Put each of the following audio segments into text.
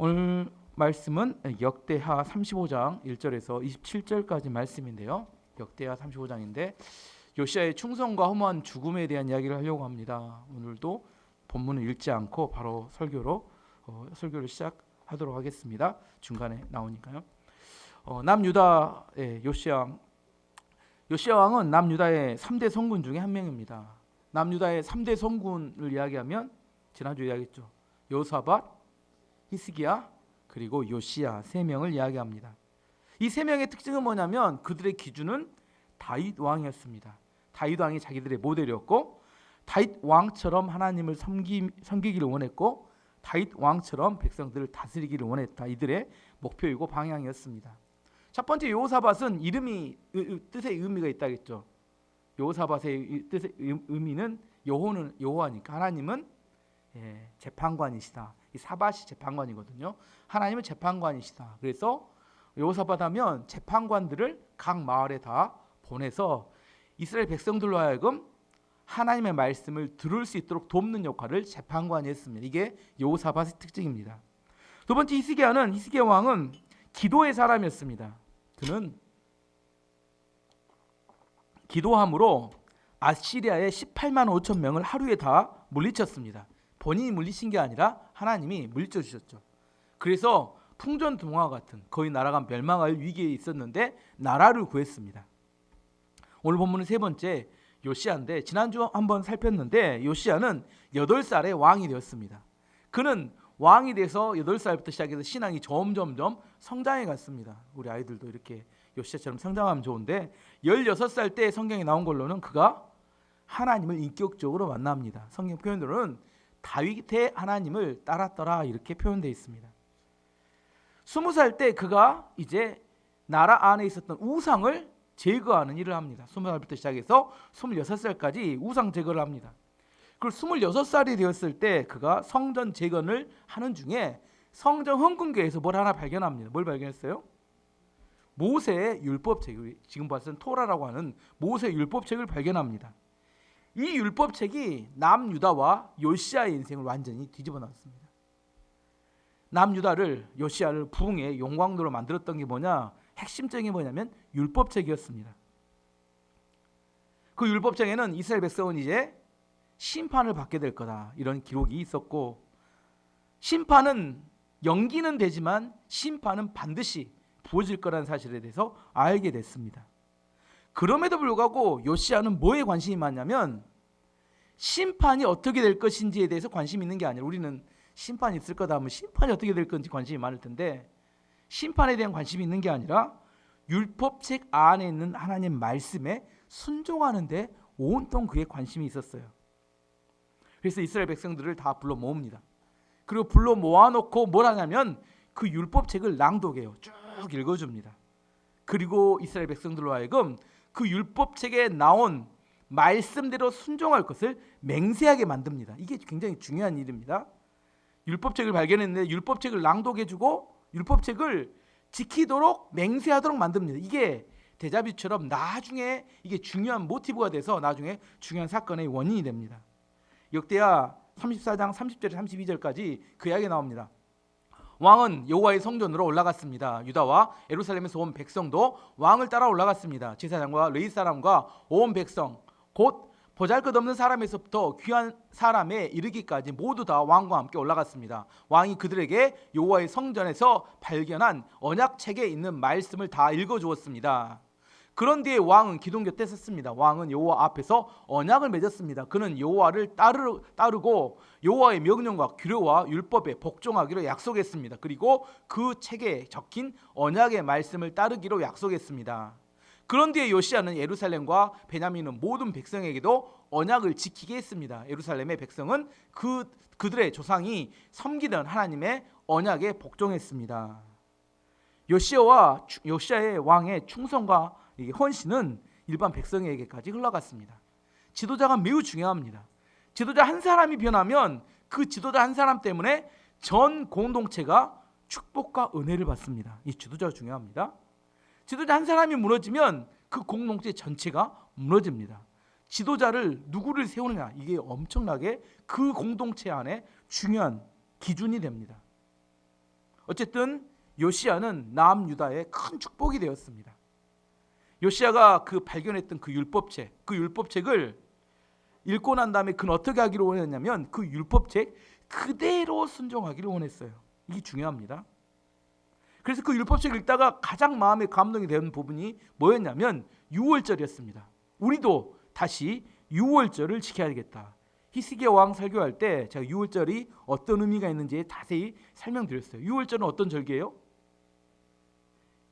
오늘 말씀은 역대하 35장 1절에서 27절까지 말씀인데요. 역대하 35장인데 요시야의 충성과 허무한 죽음에 대한 이야기를 하려고 합니다. 오늘도 본문을 읽지 않고 바로 설교를 시작하도록 하겠습니다. 중간에 나오니까요. 남유다의 요시야 왕은 남유다의 3대 성군 중에 한 명입니다. 남유다의 3대 성군을 이야기하면 지난주에 이야기했죠. 여호사밧, 히스기야 그리고 요시야 3명을 이야기합니다. 이 3명의 특징은 뭐냐면 그들의 기준은 다윗 왕이었습니다. 다윗 왕이 자기들의 모델이었고 다윗 왕처럼 하나님을 섬기기를 원했고 다윗 왕처럼 백성들을 다스리기를 원했다. 이들의 목표이고 방향이었습니다. 첫 번째 여호사밧은 뜻에 의미가 있다겠죠. 여호사밧의 뜻의 의미는 여호와니까 하나님은 재판관이시다. 이 사밧이 재판관이거든요. 하나님은 재판관이시다. 그래서 여호사밧 하면 재판관들을 각 마을에 다 보내서 이스라엘 백성들로 하여금 하나님의 말씀을 들을 수 있도록 돕는 역할을 재판관이 했습니다. 이게 여호사밧의 특징입니다. 두 번째 히스기야 왕은 기도의 사람이었습니다. 그는 기도함으로 아시리아의 18만 5천 명을 하루에 다 물리쳤습니다. 본인이 물리친 게 아니라 하나님이 물리쳐 주셨죠. 그래서 풍전등화 같은 거의 나라가 멸망할 위기에 있었는데 나라를 구했습니다. 오늘 본문은 세 번째 요시야인데 지난주 한번 살폈는데 요시야는 8살에 왕이 되었습니다. 그는 왕이 돼서 8살부터 시작해서 신앙이 점점점 성장해 갔습니다. 우리 아이들도 이렇게 요시야처럼 성장하면 좋은데 16살 때 성경에 나온 걸로는 그가 하나님을 인격적으로 만납니다. 성경 표현으로는 다윗의 하나님을 따랐더라 이렇게 표현되어 있습니다. 20살 때 그가 이제 나라 안에 있었던 우상을 제거하는 일을 합니다. 20살부터 시작해서 26살까지 우상 제거를 합니다. 그리고 26살이 되었을 때 그가 성전 재건을 하는 중에 성전 헌금궤에서 뭘 하나 발견합니다. 뭘 발견했어요? 모세의 율법책, 지금 봤을 때 토라라고 하는 모세의 율법책을 발견합니다. 이 율법책이 남유다와 요시야의 인생을 완전히 뒤집어 놨습니다. 남유다를 요시야를 부흥의 영광으로 만들었던 게 뭐냐? 핵심적인 게 뭐냐면 율법책이었습니다. 그 율법책에는 이스라엘 백성은 이제 심판을 받게 될 거다 이런 기록이 있었고 심판은 연기는 되지만 심판은 반드시 부어질 거라는 사실에 대해서 알게 됐습니다. 그럼에도 불구하고 요시야는 뭐에 관심이 많냐면 심판이 어떻게 될 것인지에 대해서 관심이 있는 게 아니라 우리는 심판이 있을 거다 하면 심판이 어떻게 될 건지 관심이 많을 텐데 심판에 대한 관심이 있는 게 아니라 율법책 안에 있는 하나님 말씀에 순종하는 데 온통 그에 관심이 있었어요. 그래서 이스라엘 백성들을 다 불러 모읍니다. 그리고 불러 모아놓고 뭘 하냐면 그 율법책을 낭독해요. 쭉 읽어줍니다. 그리고 이스라엘 백성들로 하여금 그 율법책에 나온 말씀대로 순종할 것을 맹세하게 만듭니다. 이게 굉장히 중요한 일입니다. 율법책을 발견했는데 율법책을 낭독해주고 율법책을 지키도록 맹세하도록 만듭니다. 이게 데자뷰처럼 나중에 이게 중요한 모티브가 돼서 나중에 중요한 사건의 원인이 됩니다. 역대하 34장 30절에서 32절까지 그 이야기 나옵니다. 왕은 여호와의 성전으로 올라갔습니다. 유다와 예루살렘에서 온 백성도 왕을 따라 올라갔습니다. 제사장과 레위 사람과 온 백성 곧 보잘것없는 사람에서부터 귀한 사람에 이르기까지 모두 다 왕과 함께 올라갔습니다. 왕이 그들에게 여호와의 성전에서 발견한 언약책에 있는 말씀을 다 읽어주었습니다. 그런 뒤에 왕은 기둥 곁에 섰습니다. 왕은 여호와 앞에서 언약을 맺었습니다. 그는 여호와를 따르고 여호와의 명령과 규례와 율법에 복종하기로 약속했습니다. 그리고 그 책에 적힌 언약의 말씀을 따르기로 약속했습니다. 그런 뒤에 요시야는 예루살렘과 베냐민은 모든 백성에게도 언약을 지키게 했습니다. 예루살렘의 백성은 그들의 조상이 섬기던 하나님의 언약에 복종했습니다. 요시야의 왕의 충성과 헌신은 일반 백성에게까지 흘러갔습니다. 지도자가 매우 중요합니다. 지도자 한 사람이 변하면 그 지도자 한 사람 때문에 전 공동체가 축복과 은혜를 받습니다. 이 지도자가 중요합니다. 지도자 한 사람이 무너지면 그 공동체 전체가 무너집니다. 지도자를 누구를 세우느냐 이게 엄청나게 그 공동체 안에 중요한 기준이 됩니다. 어쨌든 요시야는 남유다의 큰 축복이 되었습니다. 요시야가 그 발견했던 그 율법책을 읽고 난 다음에 그는 어떻게 하기를 원했냐면 그 율법책 그대로 순종하기를 원했어요. 이게 중요합니다. 그래서 그 율법책을 읽다가 가장 마음에 감동이 되는 부분이 뭐였냐면 유월절이었습니다. 우리도 다시 유월절을 지켜야겠다. 히스기야 왕 설교할 때 제가 유월절이 어떤 의미가 있는지 자세히 설명드렸어요. 유월절은 어떤 절기예요?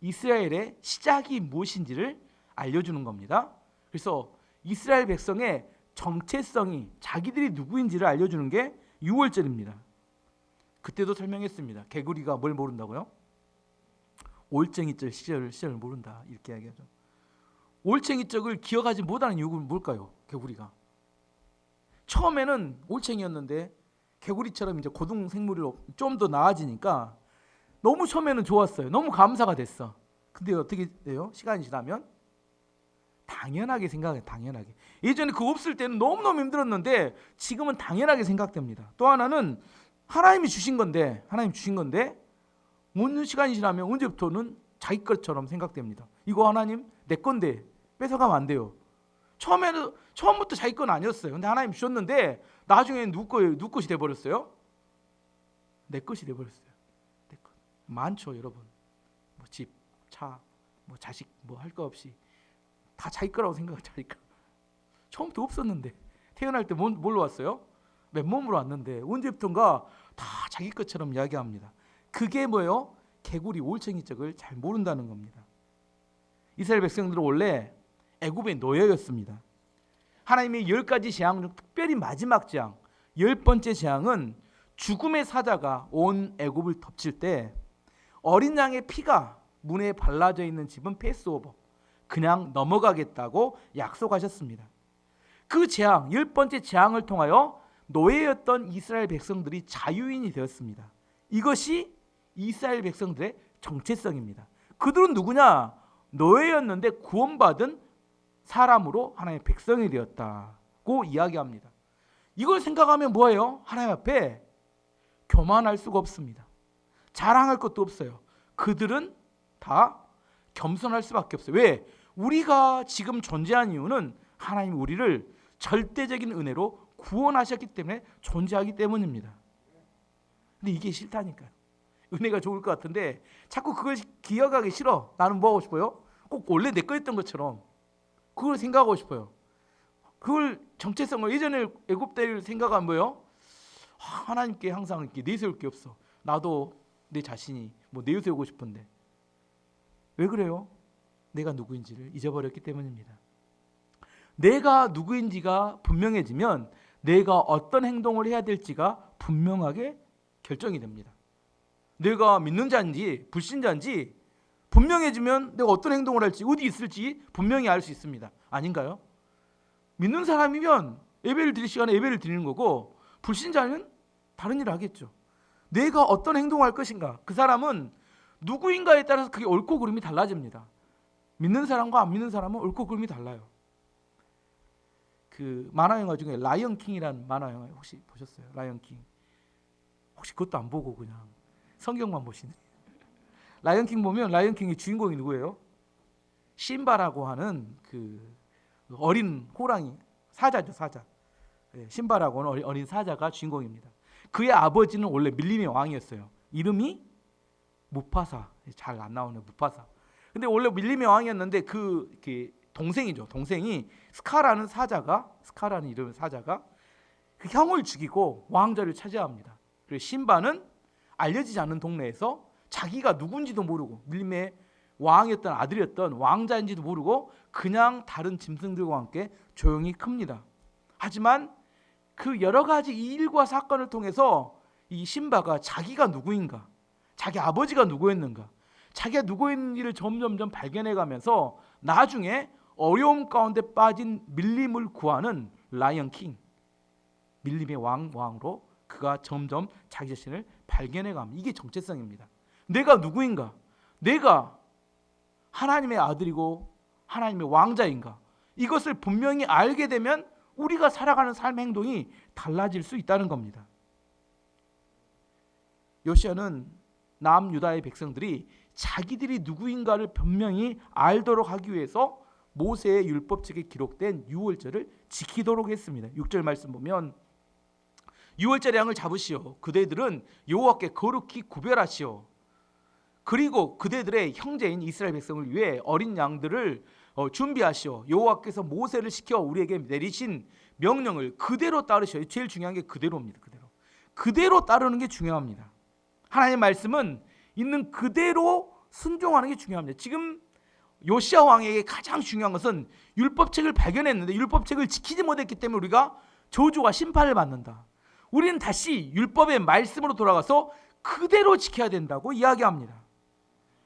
이스라엘의 시작이 무엇인지를 알려주는 겁니다. 그래서 이스라엘 백성의 정체성이 자기들이 누구인지를 알려주는 게 유월절입니다. 그때도 설명했습니다. 개구리가 뭘 모른다고요? 올챙이적 시절을 모른다 이렇게 이야기하죠. 올챙이적을 기억하지 못하는 이유가 뭘까요? 개구리가 처음에는 올챙이였는데 개구리처럼 이제 고등 생물로 좀 더 나아지니까 너무 처음에는 좋았어요. 너무 감사가 됐어. 근데 어떻게 돼요? 시간이 지나면 당연하게 생각해요. 당연하게. 예전에 그거 없을 때는 너무너무 힘들었는데 지금은 당연하게 생각됩니다. 또 하나는 하나님이 주신 건데 어느 시간이 지나면 언제부터는 자기 것처럼 생각됩니다. 이거 하나님 내 건데 뺏어가면 안 돼요. 처음부터 자기 건 아니었어요. 근데 하나님 주셨는데 나중에는 누구 것이 돼버렸어요? 내 것이 돼버렸어요. 내 것. 많죠 여러분. 뭐 집, 차, 뭐 자식 뭐 할 거 없이 다 자기 거라고 생각하고 자기 거. 처음부터 없었는데 태어날 때 뭘로 왔어요? 맨몸으로 왔는데 언제부턴가 다 자기 것처럼 이야기합니다. 그게 뭐예요? 개구리 올챙이적을 잘 모른다는 겁니다. 이스라엘 백성들은 원래 애굽의 노예였습니다. 하나님의 10가지 재앙 중 특별히 마지막 재앙 10번째 재앙은 죽음의 사자가 온 애굽을 덮칠 때 어린 양의 피가 문에 발라져 있는 집은 패스오버 그냥 넘어가겠다고 약속하셨습니다. 그 재앙 10번째 재앙을 통하여 노예였던 이스라엘 백성들이 자유인이 되었습니다. 이것이 이스라엘 백성들의 정체성입니다. 그들은 누구냐? 노예였는데 구원받은 사람으로 하나님의 백성이 되었다고 이야기합니다. 이걸 생각하면 뭐예요? 하나님 앞에 교만할 수가 없습니다. 자랑할 것도 없어요. 그들은 다 겸손할 수밖에 없어요. 왜? 우리가 지금 존재한 이유는 하나님이 우리를 절대적인 은혜로 구원하셨기 때문에 존재하기 때문입니다. 근데 이게 싫다니까요. 은혜가 좋을 것 같은데 자꾸 그걸 기억하기 싫어. 나는 뭐 하고 싶어요? 꼭 원래 내 거였던 것처럼 그걸 생각하고 싶어요. 그걸 정체성을 예전에 애굽 때를 생각하면 뭐예요? 하나님께 항상 이렇게 내세울 게 없어. 나도 내 자신이 뭐 내세우고 싶은데 왜 그래요? 내가 누구인지를 잊어버렸기 때문입니다. 내가 누구인지가 분명해지면 내가 어떤 행동을 해야 될지가 분명하게 결정이 됩니다. 내가 믿는 자인지 불신자인지 분명해지면 내가 어떤 행동을 할지 어디 있을지 분명히 알 수 있습니다. 아닌가요? 믿는 사람이면 예배를 드릴 시간에 예배를 드리는 거고 불신자는 다른 일을 하겠죠. 내가 어떤 행동을 할 것인가 그 사람은 누구인가에 따라서 그게 옳고 그름이 달라집니다. 믿는 사람과 안 믿는 사람은 옳고 그름이 달라요. 그 만화 영화 중에 라이언 킹이라는 만화 영화 혹시 보셨어요? 라이언 킹. 혹시 그것도 안 보고 그냥 성경만 보시네. 라이언 킹 보면 라이언 킹의 주인공이 누구예요? 심바라고 하는 그 어린 호랑이 사자죠, 사자. 심바라고 하는 어린 사자가 주인공입니다. 그의 아버지는 원래 밀림의 왕이었어요. 이름이 무파사. 잘 안 나오는 무파사. 근데 원래 밀림의 왕이었는데 그 동생이죠. 동생이 스카라는 이름의 사자가 그 형을 죽이고 왕좌를 차지합니다. 그리고 심바는 알려지지 않는 동네에서 자기가 누군지도 모르고 밀림의 왕이었던 아들이었던 왕자인지도 모르고 그냥 다른 짐승들과 함께 조용히 큽니다. 하지만 그 여러 가지 이 일과 사건을 통해서 이 심바가 자기가 누구인가, 자기 아버지가 누구였는가, 자기가 누구였는지를 점점점 발견해가면서 나중에 어려움 가운데 빠진 밀림을 구하는 라이언 킹, 밀림의 왕으로 그가 점점 자기 자신을 발견해갑니다. 이게 정체성입니다. 내가 누구인가? 내가 하나님의 아들이고 하나님의 왕자인가? 이것을 분명히 알게 되면 우리가 살아가는 삶의 행동이 달라질 수 있다는 겁니다. 요시야는 남유다의 백성들이 자기들이 누구인가를 분명히 알도록 하기 위해서 모세의 율법책에 기록된 유월절을 지키도록 했습니다. 6절 말씀 보면 유월절의 양을 잡으시오. 그대들은 여호와께 거룩히 구별하시오. 그리고 그대들의 형제인 이스라엘 백성을 위해 어린 양들을 준비하시오. 여호와께서 모세를 시켜 우리에게 내리신 명령을 그대로 따르시오. 제일 중요한 게 그대로입니다. 그대로 따르는 게 중요합니다. 하나님의 말씀은 있는 그대로 순종하는 게 중요합니다. 지금 요시야 왕에게 가장 중요한 것은 율법책을 발견했는데 율법책을 지키지 못했기 때문에 우리가 저주와 심판을 받는다. 우리는 다시 율법의 말씀으로 돌아가서 그대로 지켜야 된다고 이야기합니다.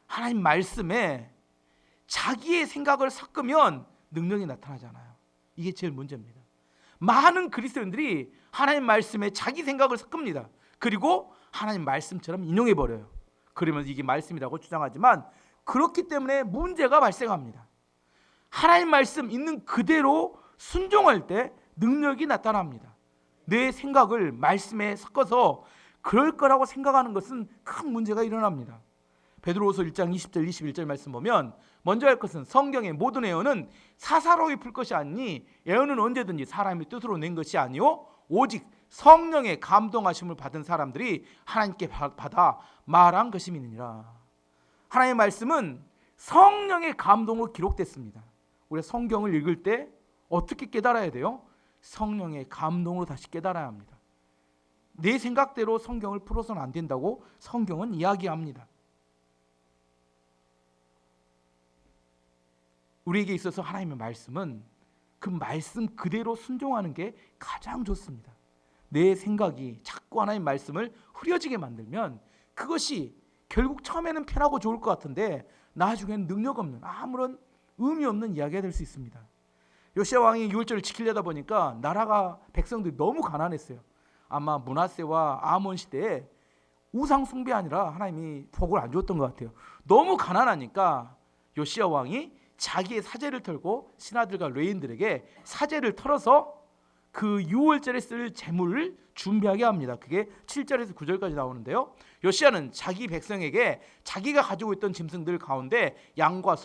하나님 말씀에 자기의 생각을 섞으면 능력이 나타나잖아요. 이게 제일 문제입니다. 많은 그리스도인들이 하나님 말씀에 자기 생각을 섞습니다. 그리고 하나님 말씀처럼 인용해버려요. 그러면 이게 말씀이라고 주장하지만 그렇기 때문에 문제가 발생합니다. 하나님 말씀 있는 그대로 순종할 때 능력이 나타납니다. 내 생각을 말씀에 섞어서 그럴 거라고 생각하는 것은 큰 문제가 일어납니다. 베드로후서 1장 20절 21절 말씀 보면 먼저 할 것은 성경의 모든 예언은 사사로이 풀 것이 아니니 예언은 언제든지 사람의 뜻으로 낸 것이 아니요 오직 성령의 감동하심을 받은 사람들이 하나님께 받아 말한 것임이니라. 하나님의 말씀은 성령의 감동으로 기록됐습니다. 우리가 성경을 읽을 때 어떻게 깨달아야 돼요? 성령의 감동으로 다시 깨달아야 합니다. 내 생각대로 성경을 풀어서는 안 된다고 성경은 이야기합니다. 우리에게 있어서 하나님의 말씀은 그 말씀 그대로 순종하는 게 가장 좋습니다. 내 생각이 자꾸 하나님의 말씀을 흐려지게 만들면 그것이 결국 처음에는 편하고 좋을 것 같은데 나중에는 능력 없는 아무런 의미 없는 이야기가 될 수 있습니다. 요시야 왕이 유월절을 지키려다 보니까 나라가 백성들이 너무 가난했어요. 아마 므낫세와 아몬 시대에 우상 숭배 아니라 하나님이 복을 안 줬던 것 같아요. 너무 가난하니까 요시야 왕이 자기의 사제를 털고 신하들과 레인들에게 사제를 털어서 그 유월절에 쓸 재물을 준비하게 합니다. 그게 7절에서 9절까지 나오는데요. 요시야는 자기 백성에게 자기가 가지고 있던 짐승들 가운데 양과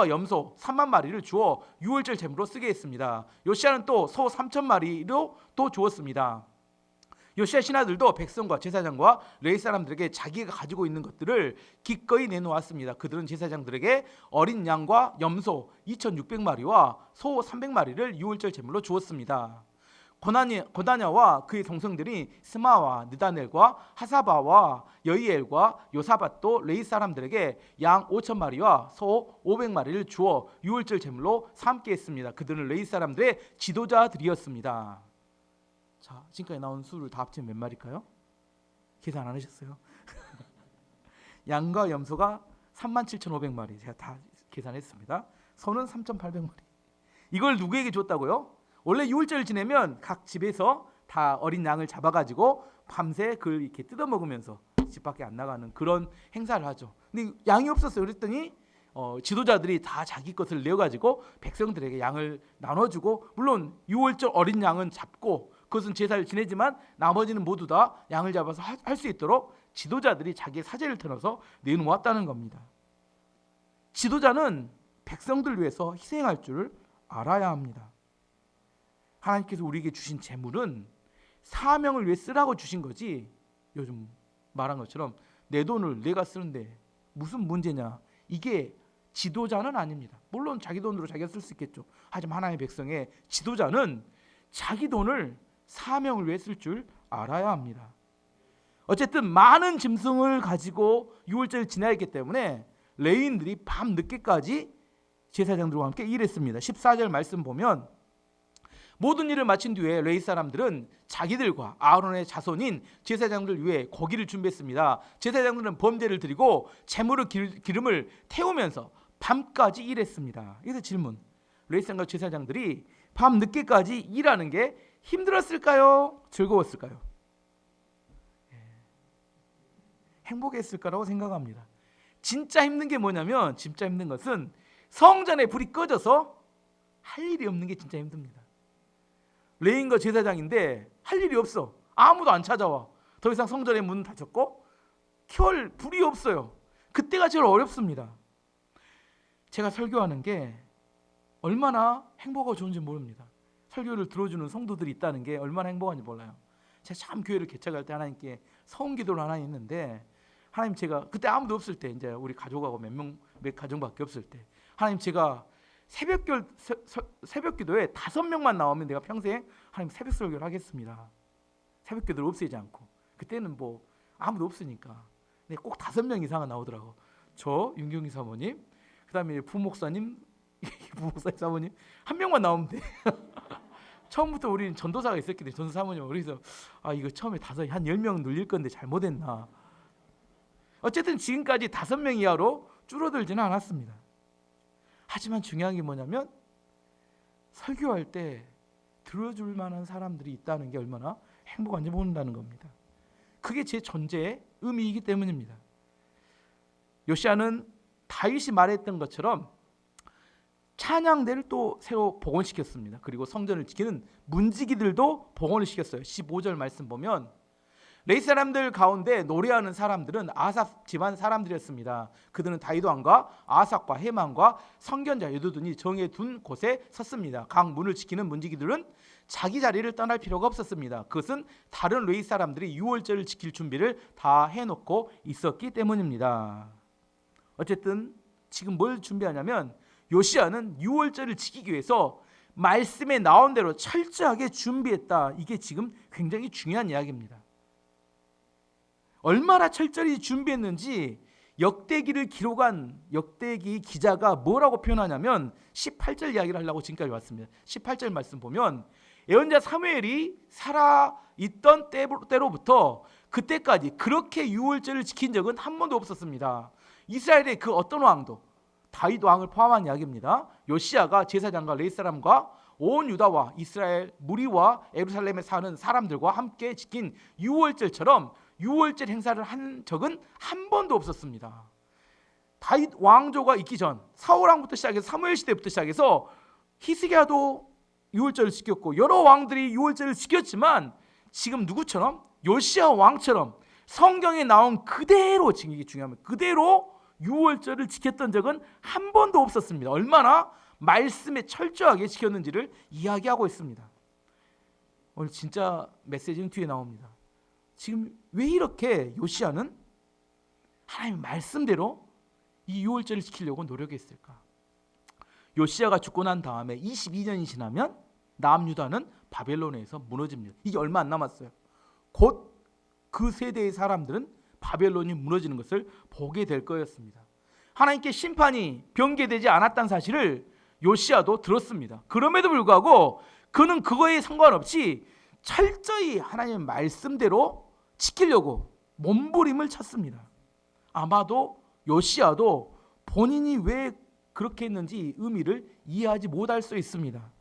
염소 3만 마리를 주어 유월절 제물로 쓰게 했습니다. 요시야는 또 소 3천 마리로 또 주었습니다. 요시야 신하들도 백성과 제사장과 레위 사람들에게 자기가 가지고 있는 것들을 기꺼이 내놓았습니다. 그들은 제사장들에게 어린 양과 염소 2,600마리와 소 300마리를 유월절 제물로 주었습니다. 고다냐와 그의 동생들이 스마와 느다넬과 하사바와 여이엘과 요사밧도 레위 사람들에게 양 5,000마리와 소 500마리를 주어 유월절 제물로 삼게 했습니다. 그들은 레위 사람들의 지도자들이었습니다. 자, 지금까지 나온 수를 다 합치면 몇 마리일까요? 계산 안 하셨어요? 양과 염소가 37,500마리 제가 다 계산했습니다. 소는 3,800마리. 이걸 누구에게 줬다고요? 원래 유월절을 지내면 각 집에서 다 어린 양을 잡아가지고 밤새 그걸 이렇게 뜯어먹으면서 집 밖에 안 나가는 그런 행사를 하죠. 근데 양이 없었어요. 그랬더니 지도자들이 다 자기 것을 내어가지고 백성들에게 양을 나눠주고, 물론 유월절 어린 양은 잡고 그것은 제사를 지내지만 나머지는 모두 다 양을 잡아서 할 수 있도록 지도자들이 자기의 사제를 틀어서 내놓았다는 겁니다. 지도자는 백성들 위해서 희생할 줄 알아야 합니다. 하나님께서 우리에게 주신 재물은 사명을 위해 쓰라고 주신 거지, 요즘 말한 것처럼 내 돈을 내가 쓰는데 무슨 문제냐, 이게 지도자는 아닙니다. 물론 자기 돈으로 자기가 쓸 수 있겠죠. 하지만 하나님의 백성의 지도자는 자기 돈을 사명을 위해 쓸 줄 알아야 합니다. 어쨌든 많은 짐승을 가지고 유월절을 지내야 했기 때문에 레위인들이 밤 늦게까지 제사장들과 함께 일했습니다. 14절 말씀 보면 모든 일을 마친 뒤에 레위 사람들은 자기들과 아론의 자손인 제사장들 위해 고기를 준비했습니다. 제사장들은 번제를 드리고 제물을 기름을 태우면서 밤까지 일했습니다. 그래서 질문, 레위 사람과 제사장들이 밤 늦게까지 일하는 게 힘들었을까요? 즐거웠을까요? 행복했을 거라고 생각합니다. 진짜 힘든 게 뭐냐면, 진짜 힘든 것은 성전에 불이 꺼져서 할 일이 없는 게 진짜 힘듭니다. 레위인과 제사장인데 할 일이 없어. 아무도 안 찾아와. 더 이상 성전의 문은 닫혔고 혈 불이 없어요. 그때가 제일 어렵습니다. 제가 설교하는 게 얼마나 행복하고 좋은지 모릅니다. 설교를 들어주는 성도들이 있다는 게 얼마나 행복한지 몰라요. 제가 참 교회를 개척할 때 하나님께 서원기도를 하나 했는데, 하나님, 제가 그때 아무도 없을 때, 이제 우리 가족하고 몇 가정밖에 없을 때, 하나님, 제가 새벽기도에 5명만 나오면 내가 평생 하나님 새벽 설교를 하겠습니다. 새벽기도를 없애지 않고. 그때는 뭐 아무도 없으니까. 근데 꼭 5명 이상은 나오더라고. 저 윤경희 사모님, 그다음에 부목사님, 부목사님 사모님 한 명만 나오면 돼. 처음부터 우리는 전도사가 있었기 때문에, 전도사 사모님, 그래서 이거 처음에 한 10명 늘릴 건데 잘못했나. 어쨌든 지금까지 5명 이하로 줄어들지는 않았습니다. 하지만 중요한 게 뭐냐면, 설교할 때 들어줄 만한 사람들이 있다는 게 얼마나 행복한지 모른다는 겁니다. 그게 제 존재의 의미이기 때문입니다. 요시야는 다윗이 말했던 것처럼 찬양대를 또 새로 복원시켰습니다. 그리고 성전을 지키는 문지기들도 복원을 시켰어요. 15절 말씀 보면, 레위 사람들 가운데 노래하는 사람들은 아삽 집안 사람들이었습니다. 그들은 다윗 왕과 아삭과 헤만과 선견자 여두둔이 정해둔 곳에 섰습니다. 각 문을 지키는 문지기들은 자기 자리를 떠날 필요가 없었습니다. 그것은 다른 레위 사람들이 유월절을 지킬 준비를 다 해놓고 있었기 때문입니다. 어쨌든 지금 뭘 준비하냐면, 요시야는 유월절을 지키기 위해서 말씀에 나온 대로 철저하게 준비했다. 이게 지금 굉장히 중요한 이야기입니다. 얼마나 철저히 준비했는지 역대기를 기록한 역대기 기자가 뭐라고 표현하냐면, 18절 이야기를 하려고 지금까지 왔습니다. 18절 말씀 보면, 예언자 사무엘이 살아있던 때로부터 그때까지 그렇게 유월절을 지킨 적은 한 번도 없었습니다. 이스라엘의 그 어떤 왕도, 다윗 왕을 포함한 이야기입니다. 요시야가 제사장과 레위 사람과 온 유다와 이스라엘 무리와 예루살렘에 사는 사람들과 함께 지킨 유월절처럼 유월절 행사를 한 적은 한 번도 없었습니다. 다윗 왕조가 있기 전, 사울 왕부터 시작해서 사무엘 시대부터 시작해서 히스기야도 유월절을 지켰고 여러 왕들이 유월절을 지켰지만, 지금 누구처럼? 요시야 왕처럼 성경에 나온 그대로, 지금 이게 중요합니다. 그대로 유월절을 지켰던 적은 한 번도 없었습니다. 얼마나 말씀에 철저하게 지켰는지를 이야기하고 있습니다. 오늘 진짜 메시지는 뒤에 나옵니다. 지금 왜 이렇게 요시야는 하나님의 말씀대로 이 유월절을 지키려고 노력했을까? 요시야가 죽고 난 다음에 22년이 지나면 남유다는 바벨론에서 무너집니다. 이게 얼마 안 남았어요. 곧 그 세대의 사람들은 바벨론이 무너지는 것을 보게 될 거였습니다. 하나님께 심판이 변개되지 않았다는 사실을 요시야도 들었습니다. 그럼에도 불구하고 그는 그거에 상관없이 철저히 하나님의 말씀대로 지키려고 몸부림을 쳤습니다. 아마도 요시야도 본인이 왜 그렇게 했는지 의미를 이해하지 못할 수 있습니다.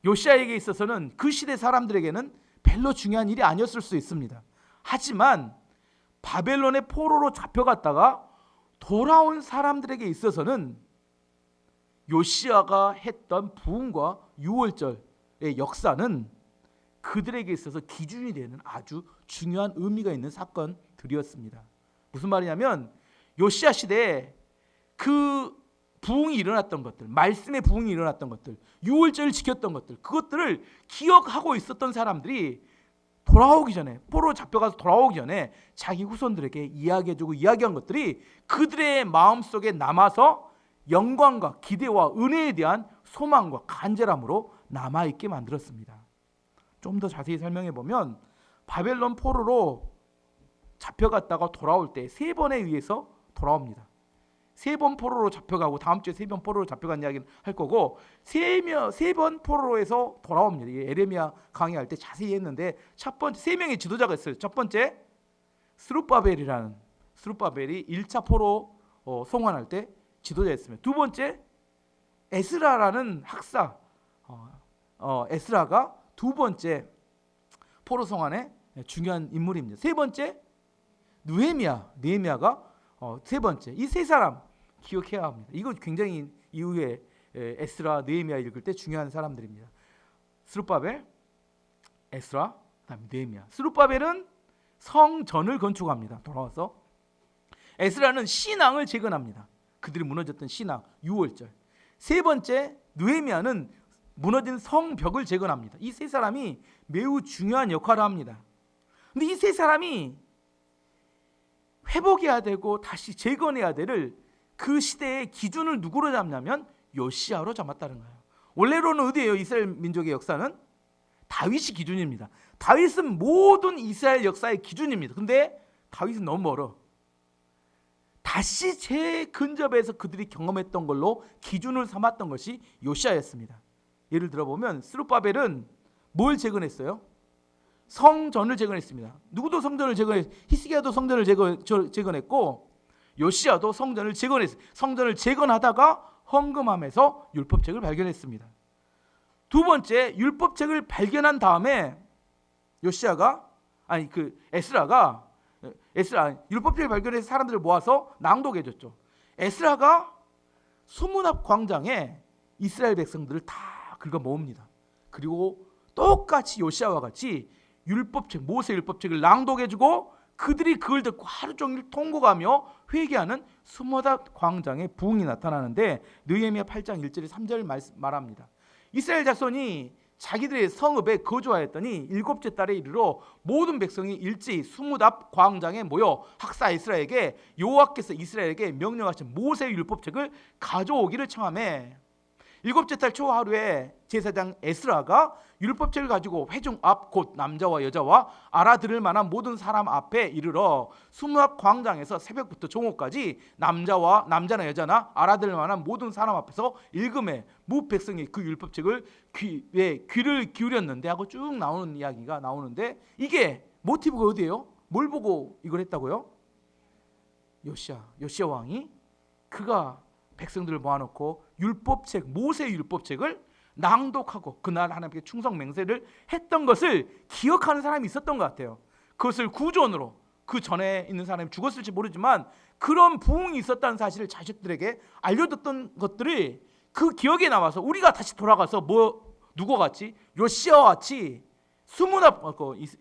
요시야에게 있어서는 그 시대 사람들에게는 별로 중요한 일이 아니었을 수 있습니다. 하지만 바벨론의 포로로 잡혀갔다가 돌아온 사람들에게 있어서는 요시야가 했던 부흥과 유월절의 역사는 그들에게 있어서 기준이 되는 아주 중요한 의미가 있는 사건들이었습니다. 무슨 말이냐면, 요시야 시대에 그 부흥이 일어났던 것들, 말씀의 부흥이 일어났던 것들, 유월절을 지켰던 것들, 그것들을 기억하고 있었던 사람들이 돌아오기 전에, 포로로 잡혀가서 돌아오기 전에 자기 후손들에게 이야기해주고 이야기한 것들이 그들의 마음속에 남아서 영광과 기대와 은혜에 대한 소망과 간절함으로 남아있게 만들었습니다. 좀 더 자세히 설명해 보면, 바벨론 포로로 잡혀갔다가 돌아올 때 3번에 의해서 돌아옵니다. 3번 포로로 잡혀가고, 다음 주에 3번 포로로 잡혀간 이야기는 할 거고, 3번 포로로에서 돌아옵니다. 에레미야 강의할 때 자세히 했는데, 첫 번째 3명의 지도자가 있어요. 첫 번째 스룹바벨이 1차 포로 송환할 때 지도자였습니다. 두 번째 에스라라는 학사, 에스라가 두 번째 포로 송환의 중요한 인물입니다. 세 번째 느헤미야가 세 번째. 이 세 사람 기억해야 합니다. 이거 굉장히 이후에 에스라, 느헤미야 읽을 때 중요한 사람들입니다. 스룹바벨, 에스라, 그다음에 느헤미야. 스룹바벨은 성전을 건축합니다. 돌아와서 에스라는 신앙을 재건합니다. 그들이 무너졌던 신앙, 유월절. 세 번째, 느헤미야는 무너진 성벽을 재건합니다. 이 세 사람이 매우 중요한 역할을 합니다. 근데 이 세 사람이 회복해야 되고 다시 재건해야 될 그 시대의 기준을 누구로 잡냐면 요시야로 잡았다는 거예요. 원래로는 어디예요? 이스라엘 민족의 역사는 다윗이 기준입니다. 다윗은 모든 이스라엘 역사의 기준입니다. 근데 다윗은 너무 멀어. 다시 재근접해서 그들이 경험했던 걸로 기준을 삼았던 것이 요시야였습니다. 예를 들어보면 스룹바벨은 뭘 재건했어요? 성전을 재건했습니다. 누구도 성전을 재건했어요. 히스기야도 성전을 재건했고 요시야도 성전을 재건했어요. 성전을 재건하다가 헌금함에서 율법책을 발견했습니다. 두 번째, 율법책을 발견한 다음에 에스라가 율법책을 발견해서 사람들을 모아서 낭독해 줬죠. 에스라가 수문 앞 광장에 이스라엘 백성들을 다 긁어 모읍니다. 그리고 똑같이 요시야와 같이 율법책, 모세 율법책을 낭독해 주고 그들이 그걸 듣고 하루 종일 통곡하며 회개하는 수문 앞 광장에 부흥이 나타나는데 느헤미야 8장 1절에 3절 말합니다. 이스라엘 자손이 자기들의 성읍에 거주하였더니 7째 달에 이르러 모든 백성이 일제히 수문 앞 광장에 모여 학사 에스라에게 여호와께서 이스라엘에게 명령하신 모세 율법책을 가져오기를 청하매 7째 달 초하루에 제사장 에스라가 율법책을 가지고 회중 앞 곧 남자와 여자와 알아들을 만한 모든 사람 앞에 이르러 수문 앞 광장에서 새벽부터 종호까지 남자나 여자나 알아들을 만한 모든 사람 앞에서 읽음에 무 백성이 그 율법책을 귀를 기울였는데 하고 쭉 나오는 이야기가 나오는데 이게 모티브가 어디예요? 뭘 보고 이걸 했다고요? 요시야 왕이 그가 백성들을 모아놓고 모세 율법책을 낭독하고 그날 하나님께 충성 맹세를 했던 것을 기억하는 사람이 있었던 것 같아요. 그것을 구존으로 그 전에 있는 사람이 죽었을지 모르지만 그런 부흥이 있었다는 사실을 자식들에게 알려줬던 것들이 그 기억에 남아서 우리가 다시 돌아가서 누구 같이 요시야와 같이 수문 앞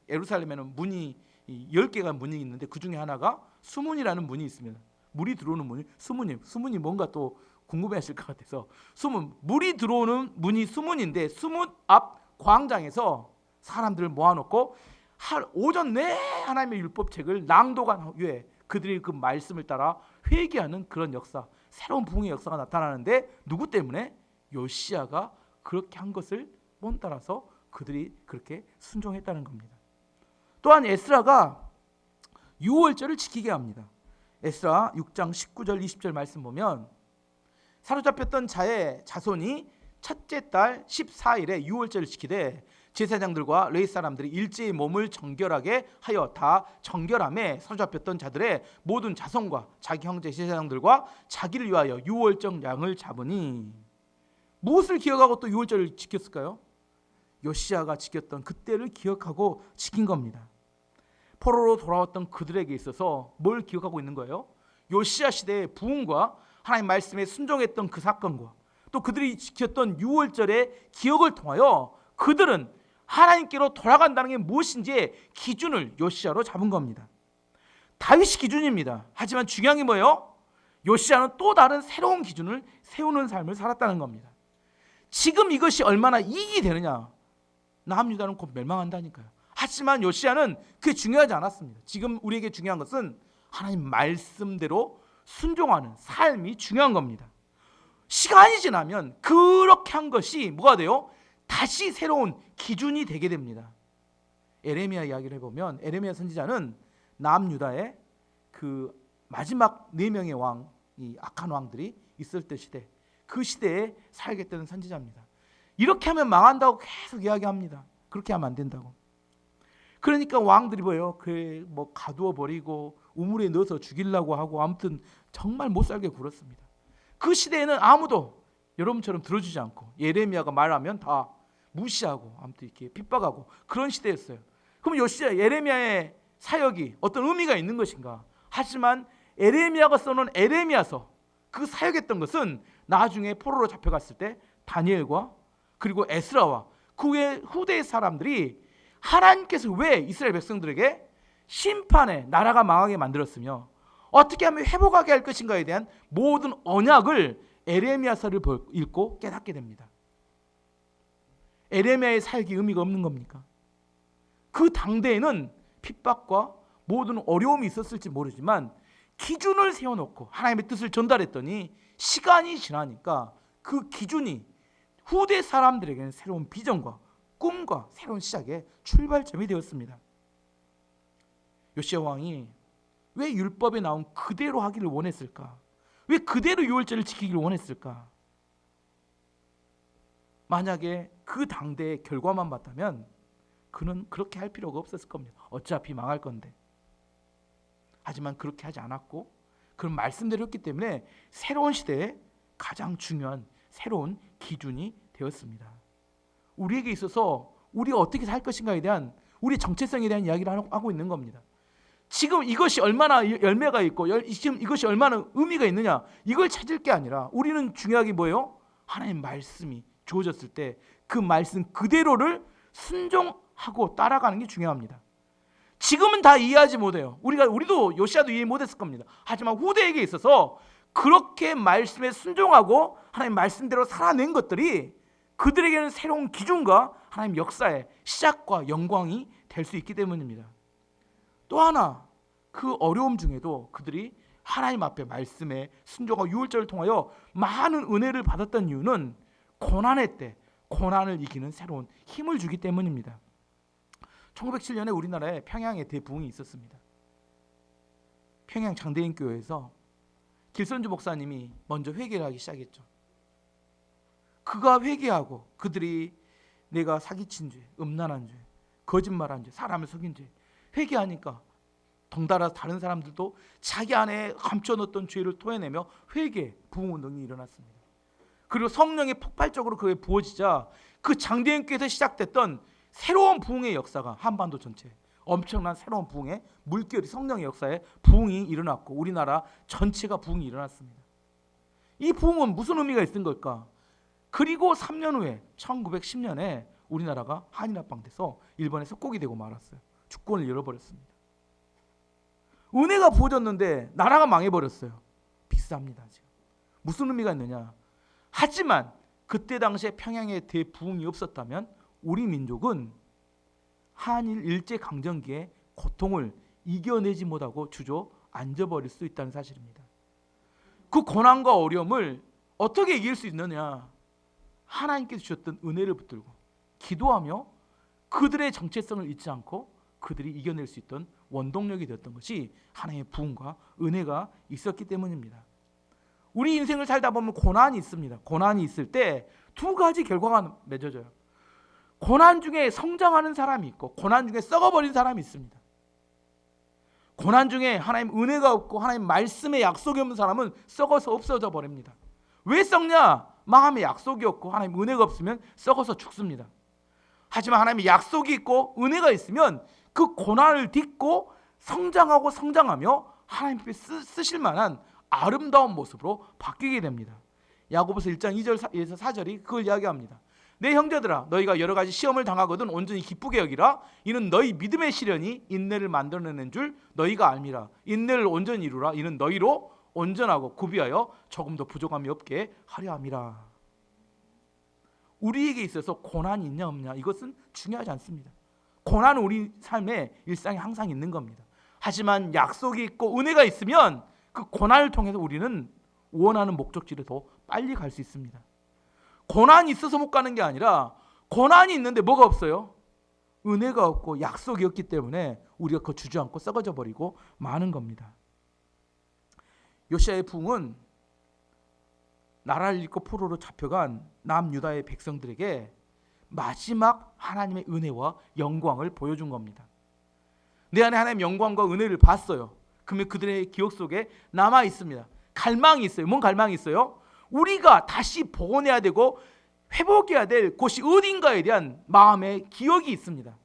예루살렘에는 문이 10개가 문이 있는데 그 중에 하나가 수문이라는 문이 있습니다. 물이 들어오는 문이 수문이 뭔가 또 궁금해하실 것 같아서 물이 들어오는 문이 수문인데 수문 앞 광장에서 사람들을 모아놓고 오전 내내 하나님의 율법책을 낭독한 후에 그들이 그 말씀을 따라 회개하는 그런 역사, 새로운 부흥의 역사가 나타나는데 누구 때문에? 요시야가 그렇게 한 것을 본따라서 그들이 그렇게 순종했다는 겁니다. 또한 에스라가 유월절을 지키게 합니다. 에스라 6장 19절 20절 말씀 보면 사로잡혔던 자손이 첫째 달 14일에 유월절을 지키되 제사장들과 레위 사람들이 일제히 몸을 정결하게 하여 다 정결함에 사로잡혔던 자들의 모든 자손과 자기 형제 제사장들과 자기를 위하여 유월절 양을 잡으니 무엇을 기억하고 또 유월절을 지켰을까요? 요시야가 지켰던 그때를 기억하고 지킨 겁니다. 포로로 돌아왔던 그들에게 있어서 뭘 기억하고 있는 거예요? 요시야 시대의 부흥과 하나님 말씀에 순종했던 그 사건과 또 그들이 지켰던 유월절의 기억을 통하여 그들은 하나님께로 돌아간다는 게 무엇인지의 기준을 요시야로 잡은 겁니다. 다윗이 기준입니다. 하지만 중요한 게 뭐예요? 요시야는 또 다른 새로운 기준을 세우는 삶을 살았다는 겁니다. 지금 이것이 얼마나 이익이 되느냐? 남유다는 곧 멸망한다니까요. 하지만 요시야는 그게 중요하지 않았습니다. 지금 우리에게 중요한 것은 하나님 말씀대로 순종하는 삶이 중요한 겁니다. 시간이 지나면 그렇게 한 것이 뭐가 돼요? 다시 새로운 기준이 되게 됩니다. 에레미야 이야기를 해보면 에레미야 선지자는 남유다의 그 마지막 4명의 왕, 이 악한 왕들이 있을 때 시대, 그 시대에 살겠다는 선지자입니다. 이렇게 하면 망한다고 계속 이야기합니다. 그렇게 하면 안 된다고. 그러니까 왕들이 가두어 버리고 우물에 넣어서 죽이려고 하고 아무튼 정말 못 살게 굴었습니다. 그 시대에는 아무도 여러분처럼 들어주지 않고 예레미야가 말하면 다 무시하고 아무튼 이렇게 핍박하고 그런 시대였어요. 그럼 예레미야의 사역이 어떤 의미가 있는 것인가? 하지만 에레미야가 써놓은 에레미야서 그 사역했던 것은 나중에 포로로 잡혀갔을 때 다니엘과 그리고 에스라와 그 후대의 사람들이 하나님께서 왜 이스라엘 백성들에게 심판에 나라가 망하게 만들었으며 어떻게 하면 회복하게 할 것인가에 대한 모든 언약을 에레미야서를 읽고 깨닫게 됩니다. 에레미야의 사역이 의미가 없는 겁니까? 그 당대에는 핍박과 모든 어려움이 있었을지 모르지만 기준을 세워놓고 하나님의 뜻을 전달했더니 시간이 지나니까 그 기준이 후대 사람들에게는 새로운 비전과 꿈과 새로운 시작의 출발점이 되었습니다. 요시야 왕이 왜 율법에 나온 그대로 하기를 원했을까? 왜 그대로 유월절을 지키기를 원했을까? 만약에 그 당대의 결과만 봤다면 그는 그렇게 할 필요가 없었을 겁니다. 어차피 망할 건데. 하지만 그렇게 하지 않았고 그런 말씀대로 했기 때문에 새로운 시대에 가장 중요한 새로운 기준이 되었습니다. 우리에게 있어서 우리가 어떻게 살 것인가에 대한 우리 정체성에 대한 이야기를 하고 있는 겁니다. 지금 이것이 얼마나 열매가 있고 지금 이것이 얼마나 의미가 있느냐 이걸 찾을 게 아니라 우리는 중요하게 뭐예요? 하나님의 말씀이 주어졌을 때 그 말씀 그대로를 순종하고 따라가는 게 중요합니다. 지금은 다 이해하지 못해요. 우리도 요시야도 이해 못했을 겁니다. 하지만 후대에게 있어서 그렇게 말씀에 순종하고 하나님 말씀대로 살아낸 것들이 그들에게는 새로운 기준과 하나님 역사의 시작과 영광이 될 수 있기 때문입니다. 또 하나 그 어려움 중에도 그들이 하나님 앞에 말씀에 순종하고 유월절을 통하여 많은 은혜를 받았던 이유는 고난의 때 고난을 이기는 새로운 힘을 주기 때문입니다. 1907년에 우리나라에 평양에 대부흥이 있었습니다. 평양 장대인 교회에서 길선주 목사님이 먼저 회개를 하기 시작했죠. 그가 회개하고 그들이 내가 사기친 죄, 음란한 죄, 거짓말한 죄, 사람을 속인 죄 회개하니까 덩달아 다른 사람들도 자기 안에 감춰놓던 죄를 토해내며 회개, 부흥운동이 일어났습니다. 그리고 성령이 폭발적으로 그에 부어지자 그 장대인 교회에서 시작됐던 새로운 부흥의 역사가 한반도 전체 엄청난 새로운 부흥의 물결이 성령의 역사에 부흥이 일어났고 우리나라 전체가 부흥이 일어났습니다. 이 부흥은 무슨 의미가 있는 걸까? 그리고 3년 후에 1910년에 우리나라가 한일합방돼서 일본에 속국이 되고 말았어요. 주권을 잃어버렸습니다. 은혜가 부어졌는데 나라가 망해버렸어요. 비슷합니다. 지금. 무슨 의미가 있느냐? 하지만 그때 당시에 평양에 대부흥이 없었다면 우리 민족은 한일 일제강점기의 고통을 이겨내지 못하고 주저앉아버릴 수 있다는 사실입니다. 그 고난과 어려움을 어떻게 이길 수 있느냐? 하나님께서 주셨던 은혜를 붙들고 기도하며 그들의 정체성을 잊지 않고 그들이 이겨낼 수 있던 원동력이 되었던 것이 하나님의 부흥과 은혜가 있었기 때문입니다. 우리 인생을 살다 보면 고난이 있습니다. 고난이 있을 때 두 가지 결과가 맺어져요. 고난 중에 성장하는 사람이 있고 고난 중에 썩어버린 사람이 있습니다. 고난 중에 하나님 은혜가 없고 하나님 말씀에 약속이 없는 사람은 썩어서 없어져 버립니다. 왜 썩냐? 마음에 약속이 없고 하나님 은혜가 없으면 썩어서 죽습니다. 하지만 하나님의 약속이 있고 은혜가 있으면 그 고난을 딛고 성장하며 하나님께 쓰실 만한 아름다운 모습으로 바뀌게 됩니다. 야고보서 1장 2절에서 4절이 그걸 이야기합니다. 내 형제들아 너희가 여러 가지 시험을 당하거든 온전히 기쁘게 여기라. 이는 너희 믿음의 시련이 인내를 만들어내는 줄 너희가 알미라. 인내를 온전히 이루라. 이는 너희로 온전하고 구비하여 조금도 부족함이 없게 하려 함이라. 우리에게 있어서 고난이 있냐 없냐 이것은 중요하지 않습니다. 고난은 우리 삶의 일상에 항상 있는 겁니다. 하지만 약속이 있고 은혜가 있으면 그 고난을 통해서 우리는 원하는 목적지를 더 빨리 갈 수 있습니다. 고난이 있어서 못 가는 게 아니라 고난이 있는데 뭐가 없어요? 은혜가 없고 약속이 없기 때문에 우리가 그 주저앉고 썩어져 버리고 마는 겁니다. 요시야의 부흥은 나라를 잃고 포로로 잡혀간 남유다의 백성들에게 마지막 하나님의 은혜와 영광을 보여준 겁니다. 내 안에 하나님의 영광과 은혜를 봤어요. 그러면 그들의 기억 속에 남아 있습니다. 갈망이 있어요. 뭔 갈망이 있어요? 우리가 다시 복원해야 되고 회복해야 될 곳이 어딘가에 대한 마음의 기억이 있습니다.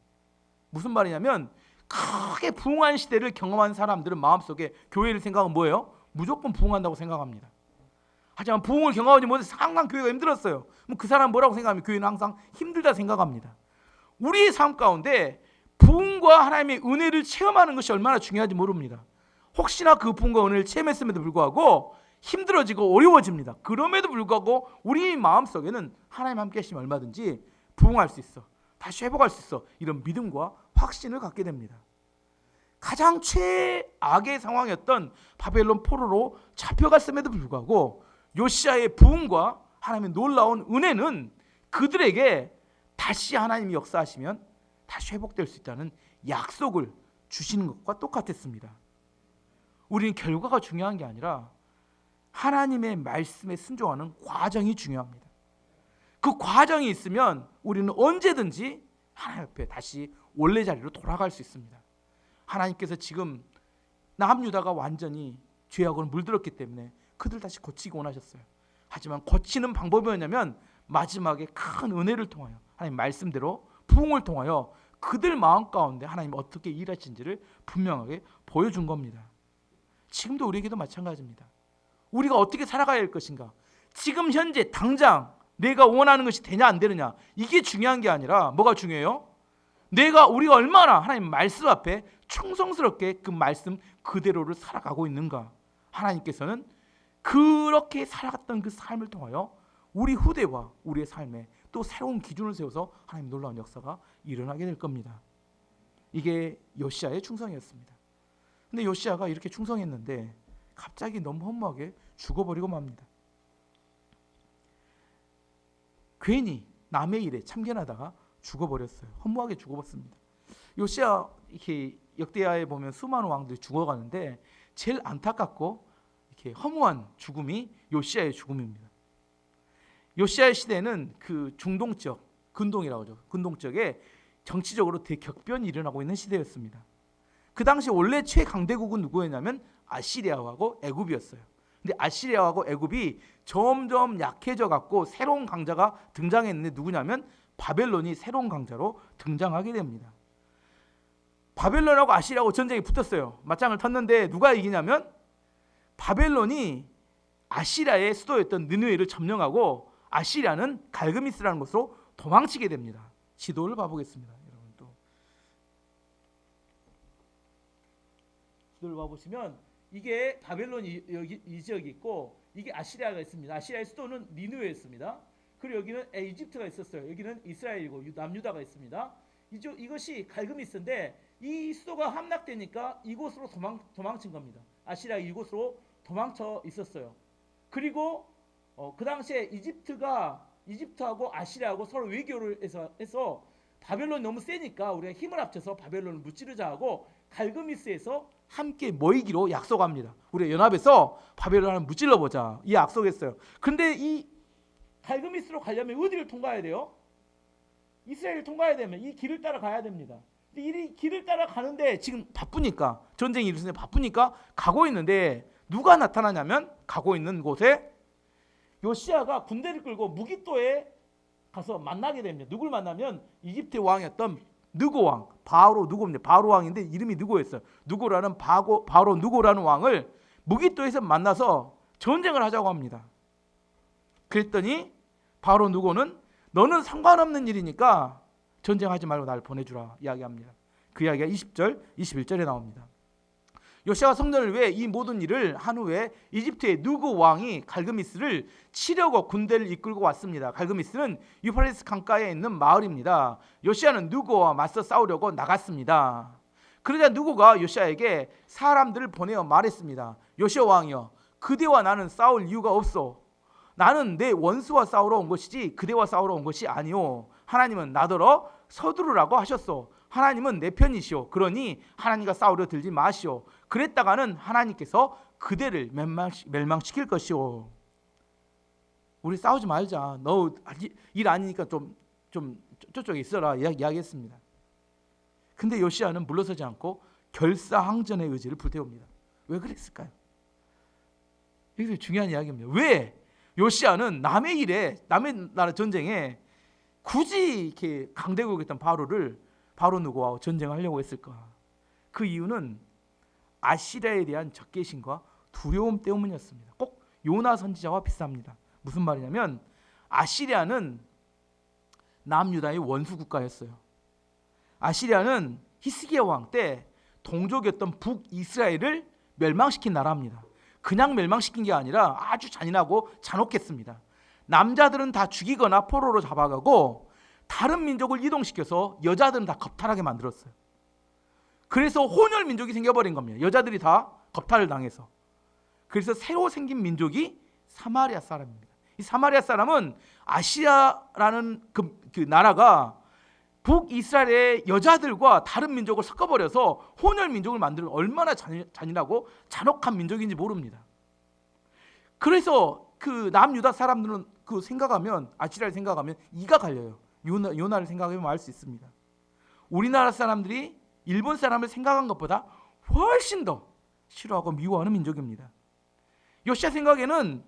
무슨 말이냐면 크게 부흥한 시대를 경험한 사람들은 마음속에 교회를 생각하면 뭐예요? 무조건 부흥한다고 생각합니다. 하지만 부흥을 경험하지 못해서 항상 교회가 힘들었어요. 그럼 그 사람 뭐라고 생각하면 교회는 항상 힘들다 생각합니다. 우리의 삶 가운데 부흥과 하나님의 은혜를 체험하는 것이 얼마나 중요한지 모릅니다. 혹시나 그 부흥과 은혜를 체험했음에도 불구하고 힘들어지고 어려워집니다. 그럼에도 불구하고 우리 마음속에는 하나님 함께 하시면 얼마든지 부흥할 수 있어, 다시 회복할 수 있어, 이런 믿음과 확신을 갖게 됩니다. 가장 최악의 상황이었던 바벨론 포로로 잡혀갔음에도 불구하고 요시야의 부흥과 하나님의 놀라운 은혜는 그들에게 다시 하나님이 역사하시면 다시 회복될 수 있다는 약속을 주시는 것과 똑같았습니다. 우리는 결과가 중요한 게 아니라 하나님의 말씀에 순종하는 과정이 중요합니다. 그 과정이 있으면 우리는 언제든지 하나님 앞에 다시 원래 자리로 돌아갈 수 있습니다. 하나님께서 지금 남유다가 완전히 죄악으로 물들었기 때문에 그들 다시 고치기 원하셨어요. 하지만 고치는 방법이 뭐냐면 마지막에 큰 은혜를 통하여 하나님 말씀대로 부흥을 통하여 그들 마음 가운데 하나님 어떻게 일하신지를 분명하게 보여준 겁니다. 지금도 우리에게도 마찬가지입니다. 우리가 어떻게 살아가야 할 것인가, 지금 현재 당장 내가 원하는 것이 되냐 안 되느냐, 이게 중요한 게 아니라 뭐가 중요해요? 우리가 얼마나 하나님 말씀 앞에 충성스럽게 그 말씀 그대로를 살아가고 있는가. 하나님께서는 그렇게 살아갔던 그 삶을 통하여 우리 후대와 우리의 삶에 또 새로운 기준을 세워서 하나님 놀라운 역사가 일어나게 될 겁니다. 이게 요시야의 충성이었습니다. 근데 요시야가 이렇게 충성했는데 갑자기 너무 허무하게 죽어버리고 맙니다. 괜히 남의 일에 참견하다가 죽어버렸어요. 허무하게 죽어버렸습니다. 요시야 이렇게 역대하에 보면 수많은 왕들이 죽어가는데 제일 안타깝고 이렇게 허무한 죽음이 요시야의 죽음입니다. 요시야의 시대는 그 중동 지역, 근동이라고 하죠. 근동 지역에 정치적으로 대격변이 일어나고 있는 시대였습니다. 그 당시 원래 최강대국은 누구였냐면 아시리아하고 애굽이었어요. 근데 아시리아하고 애굽이 점점 약해져 갖고 새로운 강자가 등장했는데 누구냐면 바벨론이 새로운 강자로 등장하게 됩니다. 바벨론하고 아시리아하고 전쟁이 붙었어요. 맞짱을 텄는데 누가 이기냐면 바벨론이 아시리아의 수도였던 느느웨를 점령하고 아시리아는 갈그미스라는 곳으로 도망치게 됩니다. 지도를 봐보겠습니다. 여러분 또 지도를 봐보시면 이게 바벨론이 여기 이 지역이 있고 이게 아시리아가 있습니다. 아시리아의 수도는 니느웨였습니다. 그리고 여기는 이집트가 있었어요. 여기는 이스라엘이고 남유다가 있습니다. 이것이 갈그미스인데 이 수도가 함락되니까 이곳으로 도망친 겁니다. 아시리아 이곳으로 도망쳐 있었어요. 그리고 그 당시에 이집트하고 아시리아하고 서로 외교를 해서 바벨론이 너무 세니까 우리가 힘을 합쳐서 바벨론을 무찌르자 하고 갈그미스에서 함께 모이기로 약속합니다. 우리가 연합해서 바벨론을 무찔러보자 이 약속했어요. 근데 이 갈그미스로 가려면 어디를 통과해야 돼요? 이스라엘을 통과해야 되면 이 길을 따라 가야 됩니다. 근데 이 길을 따라 가는데 지금 바쁘니까 전쟁이 일어나서 바쁘니까 가고 있는데 누가 나타나냐면 가고 있는 곳에 요시야가 군대를 끌고 무기또에 가서 만나게 됩니다. 누굴 만나면 이집트 왕이었던 느고 왕, 바로 느고입니다. 바로 왕인데 이름이 느고였어요. 느고라는 바로 느고라는 왕을 무기또에서 만나서 전쟁을 하자고 합니다. 그랬더니 바로 느고는 너는 상관없는 일이니까 전쟁하지 말고 나를 보내주라 이야기합니다. 그 이야기가 20절, 21절에 나옵니다. 요시야가 성전을 위해 이 모든 일을 한 후에 이집트의 느고 왕이 갈그미스를 치려고 군대를 이끌고 왔습니다. 갈그미스는 유프라테스 강가에 있는 마을입니다. 요시야는 느고와 맞서 싸우려고 나갔습니다. 그러자 느고가 요시야에게 사람들을 보내어 말했습니다. 요시야 왕이여, 그대와 나는 싸울 이유가 없소. 나는 내 원수와 싸우러 온 것이지 그대와 싸우러 온 것이 아니오. 하나님은 나더러 서두르라고 하셨소. 하나님은 내 편이시오. 그러니 하나님과 싸우려 들지 마시오. 그랬다가는 하나님께서 그대를 멸망시킬 것이오. 우리 싸우지 말자. 너 일 아니니까 좀 저쪽에 있어라 이야기했습니다. 근데 요시야는 물러서지 않고 결사항전의 의지를 불태웁니다. 왜 그랬을까요? 이게 중요한 이야기입니다. 왜 요시야는 남의 나라 전쟁에 굳이 이렇게 강대국이었던 바로 누구와 전쟁하려고 했을까? 그 이유는 아시리아에 대한 적개심과 두려움 때문이었습니다. 꼭 요나 선지자와 비슷합니다. 무슨 말이냐면 아시리아는 남유다의 원수 국가였어요. 아시리아는 히스기야 왕 때 동족이었던 북이스라엘을 멸망시킨 나라입니다. 그냥 멸망시킨 게 아니라 아주 잔인하고 잔혹했습니다. 남자들은 다 죽이거나 포로로 잡아가고 다른 민족을 이동시켜서 여자들은 다 겁탈하게 만들었어요. 그래서 혼혈 민족이 생겨버린 겁니다. 여자들이 다 겁탈을 당해서. 그래서 새로 생긴 민족이 사마리아 사람입니다. 이 사마리아 사람은 아시아라는 그 나라가 북이스라엘의 여자들과 다른 민족을 섞어버려서 혼혈 민족을 만들면 얼마나 잔인하고 잔혹한 민족인지 모릅니다. 그래서 그 남유다 사람들은 그 생각하면, 아시라를 생각하면 이가 갈려요. 요나를 생각하면 알 수 있습니다. 우리나라 사람들이 일본 사람을 생각한 것보다 훨씬 더 싫어하고 미워하는 민족입니다. 요시야 생각에는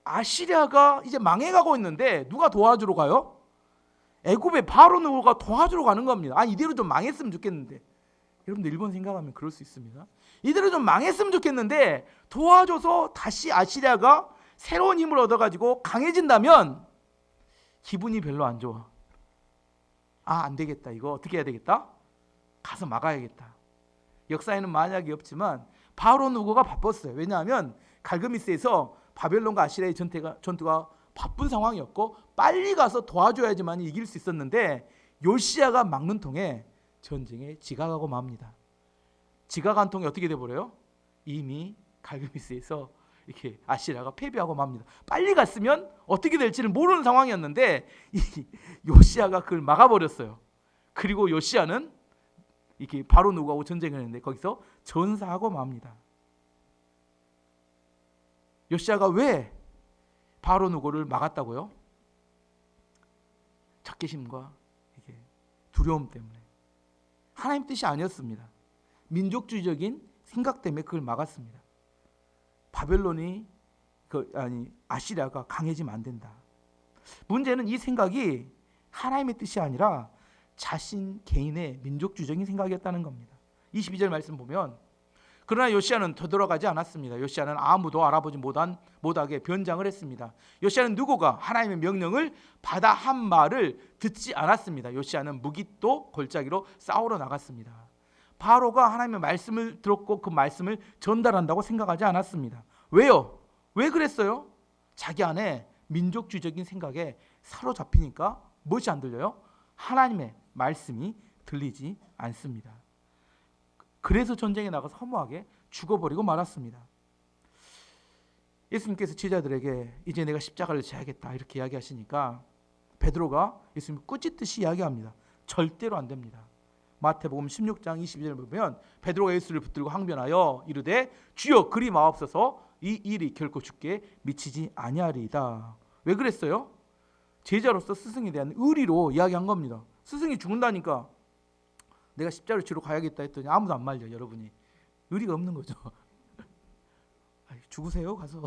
아시리아가 이제 망해가고 있는데 누가 도와주러 가요? 애굽의 바로 누가 도와주러 가는 겁니다. 아, 이대로 좀 망했으면 좋겠는데. 여러분들 일본 생각하면 그럴 수 있습니다. 이대로 좀 망했으면 좋겠는데 도와줘서 다시 아시리아가 새로운 힘을 얻어가지고 강해진다면 기분이 별로 안 좋아. 아, 안 되겠다. 이거 어떻게 해야 되겠다? 가서 막아야겠다. 역사에는 만약이 없지만 바로 누구가 바빴어요. 왜냐하면 갈그미스에서 바벨론과 아시리아의 전투가 바쁜 상황이었고 빨리 가서 도와줘야지만 이길 수 있었는데 요시야가 막는 통에 전쟁에 지각하고 맙니다. 지각한 통에 어떻게 돼버려요? 이미 갈그미스에서 이렇게 아시리아가 패배하고 맙니다. 빨리 갔으면 어떻게 될지는 모르는 상황이었는데 이 요시야가 그걸 막아버렸어요. 그리고 요시야는 이렇게 바로 누구하고 전쟁을 했는데 거기서 전사하고 맙니다. 요시야가 왜 바로 누구를 막았다고요? 적개심과 두려움 때문에. 하나님 뜻이 아니었습니다. 민족주의적인 생각 때문에 그걸 막았습니다. 바벨론이 아시리아가 강해지면 안 된다. 문제는 이 생각이 하나님의 뜻이 아니라 자신 개인의 민족주의적인 생각이었다는 겁니다. 22절 말씀 보면 그러나 요시야는 되돌아가지 않았습니다. 요시야는 아무도 알아보지 못하게 변장을 했습니다. 요시야는 누구가 하나님의 명령을 받아 한 말을 듣지 않았습니다. 요시야는 무기또 골짜기로 싸우러 나갔습니다. 바로가 하나님의 말씀을 들었고 그 말씀을 전달한다고 생각하지 않았습니다. 왜요? 왜 그랬어요? 자기 안에 민족주의적인 생각에 사로잡히니까 무엇이 안 들려요? 하나님의 말씀이 들리지 않습니다. 그래서 전쟁에 나가서 허무하게 죽어버리고 말았습니다. 예수님께서 제자들에게 이제 내가 십자가를 져야겠다 이렇게 이야기하시니까 베드로가 예수님 꾸짖듯이 이야기합니다. 절대로 안 됩니다. 마태복음 16장 22절을 보면 베드로가 예수를 붙들고 항변하여 이르되 주여 그리 마옵소서 이 일이 결코 주께 미치지 아니하리이다. 왜 그랬어요? 제자로서 스승에 대한 의리로 이야기한 겁니다. 스승이 죽는다니까 내가 십자가를 지러 가야겠다 했더니 아무도 안 말려. 여러분이 의리가 없는 거죠. 죽으세요 가서.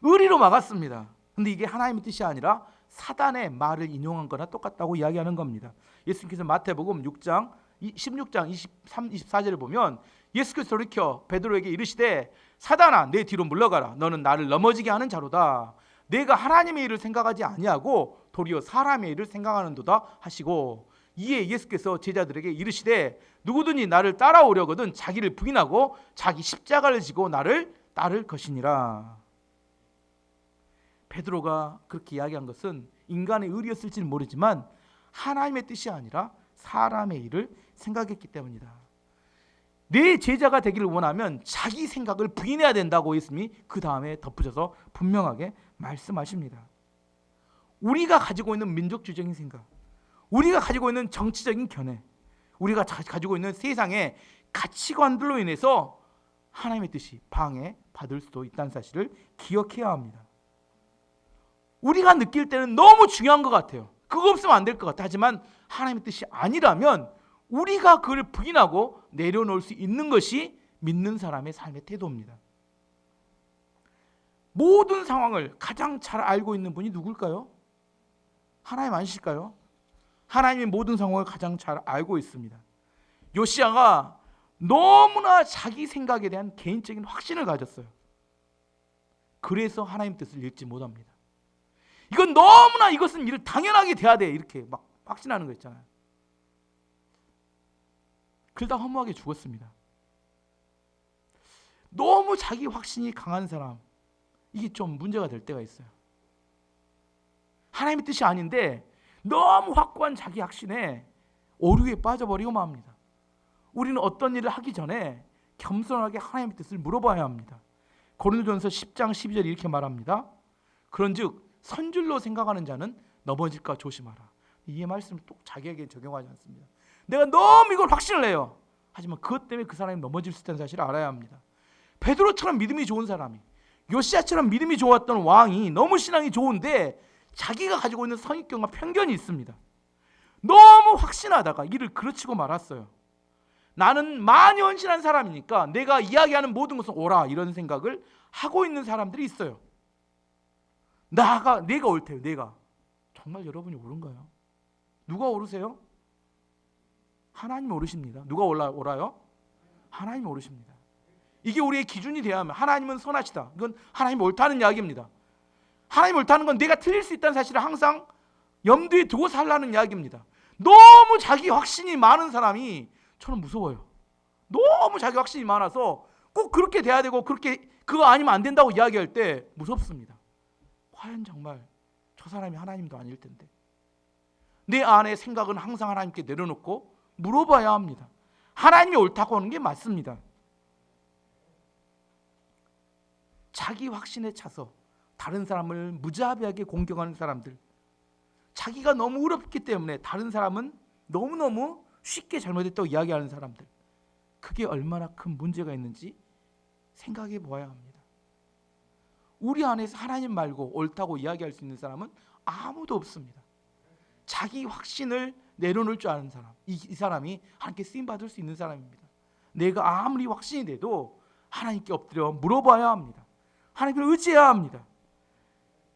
의리로 막았습니다. 근데 이게 하나님의 뜻이 아니라 사단의 말을 인용한 거나 똑같다고 이야기하는 겁니다. 예수님께서 마태복음 16장 23, 24절을 보면 예수께서 돌이켜 베드로에게 이르시되 사단아 내 뒤로 물러가라. 너는 나를 넘어지게 하는 자로다. 내가 하나님의 일을 생각하지 아니하고 도리어 사람의 일을 생각하는도다 하시고 이에 예수께서 제자들에게 이르시되 누구든지 나를 따라오려거든 자기를 부인하고 자기 십자가를 지고 나를 따를 것이니라. 베드로가 그렇게 이야기한 것은 인간의 의리였을지는 모르지만 하나님의 뜻이 아니라 사람의 일을 생각했기 때문이다. 내 제자가 되기를 원하면 자기 생각을 부인해야 된다고 예수님이 그 다음에 덧붙여서 분명하게 말씀하십니다. 우리가 가지고 있는 민족주의적인 생각, 우리가 가지고 있는 정치적인 견해, 우리가 가지고 있는 세상의 가치관들로 인해서 하나님의 뜻이 방해받을 수도 있다는 사실을 기억해야 합니다. 우리가 느낄 때는 너무 중요한 것 같아요. 그거 없으면 안 될 것 같아. 하지만 하나님의 뜻이 아니라면 우리가 그걸 부인하고 내려놓을 수 있는 것이 믿는 사람의 삶의 태도입니다. 모든 상황을 가장 잘 알고 있는 분이 누굴까요? 하나님 아니실까요? 하나님이 모든 상황을 가장 잘 알고 있습니다. 요시야가 너무나 자기 생각에 대한 개인적인 확신을 가졌어요. 그래서 하나님 뜻을 읽지 못합니다. 이건 너무나 이것은 당연하게 돼야 돼 이렇게 막 확신하는 거 있잖아요. 그러다 허무하게 죽었습니다. 너무 자기 확신이 강한 사람, 이게 좀 문제가 될 때가 있어요. 하나님의 뜻이 아닌데 너무 확고한 자기 확신에 오류에 빠져버리고 맙니다. 우리는 어떤 일을 하기 전에 겸손하게 하나님의 뜻을 물어봐야 합니다. 고린도전서 10장 12절 이렇게 말합니다. 그런즉 선줄로 생각하는 자는 넘어질까 조심하라. 이 말씀을 또 자기에게 적용하지 않습니다. 내가 너무 이걸 확신을 해요. 하지만 그것 때문에 그 사람이 넘어질 수 있다는 사실을 알아야 합니다. 베드로처럼 믿음이 좋은 사람이, 요시야처럼 믿음이 좋았던 왕이 너무 신앙이 좋은데 자기가 가지고 있는 선입견과 편견이 있습니다. 너무 확신하다가 이를 그르치고 말았어요. 나는 만연신한 사람이니까 내가 이야기하는 모든 것은 옳아, 이런 생각을 하고 있는 사람들이 있어요. 내가 옳대요. 내가. 정말 여러분이 옳은가요? 누가 옳으세요? 하나님이 옳으십니다. 누가 옳아요? 하나님이 옳으십니다. 이게 우리의 기준이 돼야 하면, 하나님은 선하시다, 이건 하나님이 옳다는 이야기입니다. 하나님이 옳다는 건 내가 틀릴 수 있다는 사실을 항상 염두에 두고 살라는 이야기입니다. 너무 자기 확신이 많은 사람이 저는 무서워요. 너무 자기 확신이 많아서 꼭 그렇게 돼야 되고 그렇게 그거 아니면 안 된다고 이야기할 때 무섭습니다. 과연 정말 저 사람이 하나님도 아닐 텐데. 내 안의 생각은 항상 하나님께 내려놓고 물어봐야 합니다. 하나님이 옳다고 하는 게 맞습니다. 자기 확신에 차서 다른 사람을 무자비하게 공격하는 사람들, 자기가 너무 어렵기 때문에 다른 사람은 너무너무 쉽게 잘못했다고 이야기하는 사람들, 그게 얼마나 큰 문제가 있는지 생각해 보아야 합니다. 우리 안에서 하나님 말고 옳다고 이야기할 수 있는 사람은 아무도 없습니다. 자기 확신을 내려놓을 줄 아는 사람, 이 사람이 하나님께 쓰임받을 수 있는 사람입니다. 내가 아무리 확신이 돼도 하나님께 엎드려 물어봐야 합니다. 하나님을 의지해야 합니다.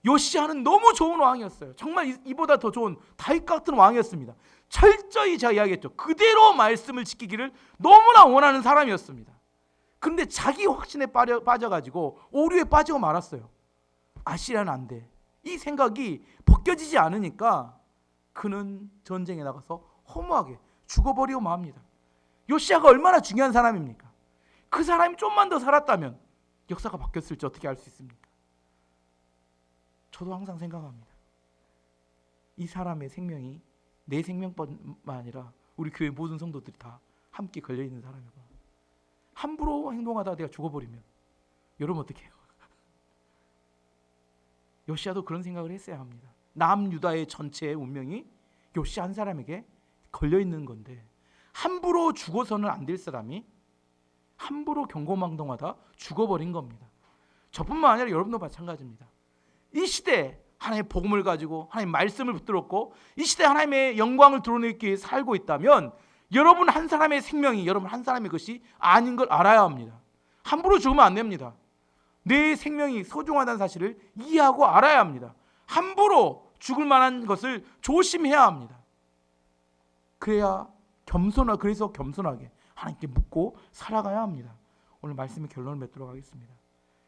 요시야는 너무 좋은 왕이었어요. 정말 이보다 더 좋은 다윗 같은 왕이었습니다. 철저히 제가 이야기했죠. 그대로 말씀을 지키기를 너무나 원하는 사람이었습니다. 그런데 자기 확신에 빠져가지고 오류에 빠지고 말았어요. 아시리아는 안 돼, 이 생각이 벗겨지지 않으니까 그는 전쟁에 나가서 허무하게 죽어버리고 맙니다. 요시야가 얼마나 중요한 사람입니까? 그 사람이 좀만 더 살았다면 역사가 바뀌었을지 어떻게 알 수 있습니까? 저도 항상 생각합니다. 이 사람의 생명이 내 생명뿐만 아니라 우리 교회 모든 성도들이 다 함께 걸려있는 사람이고, 함부로 행동하다가 내가 죽어버리면 여러분 어떻게 해요? 요시야도 그런 생각을 했어야 합니다. 남유다의 전체의 운명이 요시야 한 사람에게 걸려있는 건데, 함부로 죽어서는 안 될 사람이 함부로 경고망동하다 죽어버린 겁니다. 저뿐만 아니라 여러분도 마찬가지입니다. 이 시대에 하나님의 복음을 가지고 하나님의 말씀을 붙들었고 이 시대에 하나님의 영광을 드러내기 위해 살고 있다면 여러분 한 사람의 생명이 여러분 한 사람의 것이 아닌 걸 알아야 합니다. 함부로 죽으면 안 됩니다. 내 생명이 소중하다는 사실을 이해하고 알아야 합니다. 함부로 죽을 만한 것을 조심해야 합니다. 그래서 겸손하게 하나님께 묻고 살아가야 합니다. 오늘 말씀의 결론을 맺도록 하겠습니다.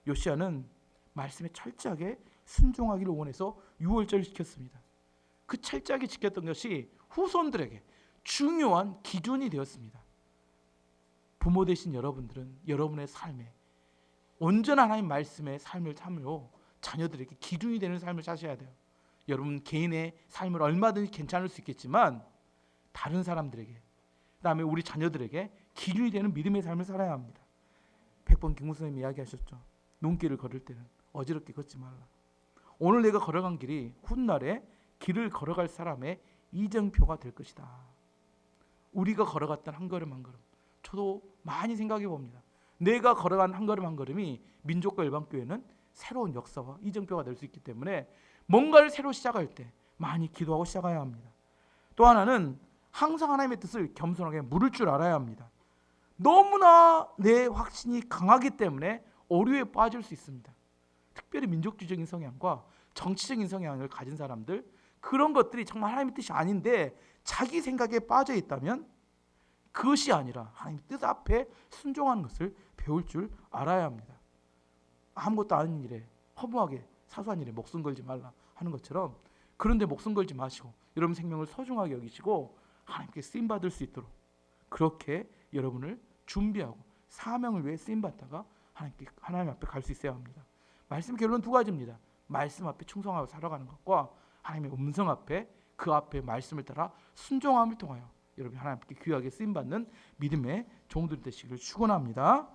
요시야는 말씀에 철저하게 순종하기를 원해서 유월절을 지켰습니다. 그 철저하게 지켰던 것이 후손들에게 중요한 기준이 되었습니다. 부모 되신 여러분들은 여러분의 삶에 온전한 하나님 말씀의 삶을 참으로 자녀들에게 기준이 되는 삶을 사셔야 돼요. 여러분 개인의 삶을 얼마든지 괜찮을 수 있겠지만 다른 사람들에게, 그다음에 우리 자녀들에게 기준이 되는 믿음의 삶을 살아야 합니다. 100번 김구 선생님이 이야기하셨죠. 눈길을 걸을 때는 어지럽게 걷지 말라. 오늘 내가 걸어간 길이 훗날에 길을 걸어갈 사람의 이정표가 될 것이다. 우리가 걸어갔던 한 걸음 한 걸음, 저도 많이 생각해 봅니다. 내가 걸어간 한 걸음 한 걸음이 민족과 일반교회는 새로운 역사와 이정표가 될 수 있기 때문에 뭔가를 새로 시작할 때 많이 기도하고 시작해야 합니다. 또 하나는 항상 하나님의 뜻을 겸손하게 물을 줄 알아야 합니다. 너무나 내 확신이 강하기 때문에 오류에 빠질 수 있습니다. 특별히 민족주의적인 성향과 정치적인 성향을 가진 사람들, 그런 것들이 정말 하나님의 뜻이 아닌데 자기 생각에 빠져 있다면 그것이 아니라 하나님의 뜻 앞에 순종하는 것을 배울 줄 알아야 합니다. 아무것도 아닌 일에 허무하게 사소한 일에 목숨 걸지 말라 하는 것처럼 그런데 목숨 걸지 마시고 여러분 생명을 소중하게 여기시고 하나님께 쓰임받을 수 있도록 그렇게 여러분을 준비하고 사명을 위해 쓰임 받다가 하나님 앞에 갈 수 있어야 합니다. 말씀 결론 두 가지입니다. 말씀 앞에 충성하고 살아가는 것과 하나님의 음성 앞에 그 앞에 말씀을 따라 순종함을 통하여 여러분 하나님께 귀하게 쓰임 받는 믿음의 종들 되시기를 축원합니다.